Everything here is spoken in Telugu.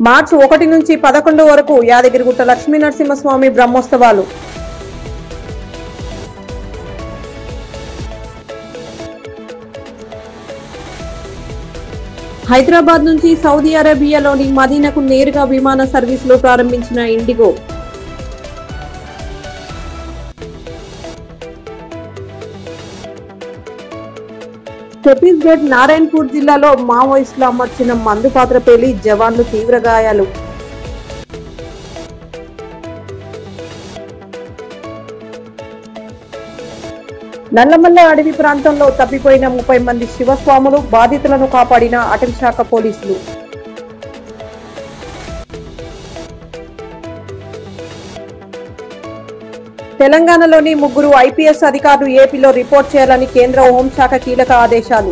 మార్చి 1 నుంచి 11 వరకు యాదగిరిగుట్ట లక్ష్మీ నరసింహస్వామి బ్రహ్మోత్సవాలు. హైదరాబాద్ నుంచి సౌదీ అరేబియాలోని మదీనాకు నేరుగా విమాన సర్వీసులు ప్రారంభించిన ఇండిగో. ఛత్తీస్గఢ్ నారాయణపూర్ జిల్లాలో మావోయిస్టులు అమర్చిన మందు పాత్ర పేలి జవాన్లు తీవ్ర గాయాలు. నల్లమల్ల అడవి ప్రాంతంలో తప్పిపోయిన 30 మంది శివస్వాములు, బాధితులను కాపాడిన అటవీశాఖ పోలీసులు. తెలంగాణలోని 3 IPS అధికారులు ఏపీలో రిపోర్ట్ చేయాలని కేంద్ర హోంశాఖ కీలక ఆదేశాలు.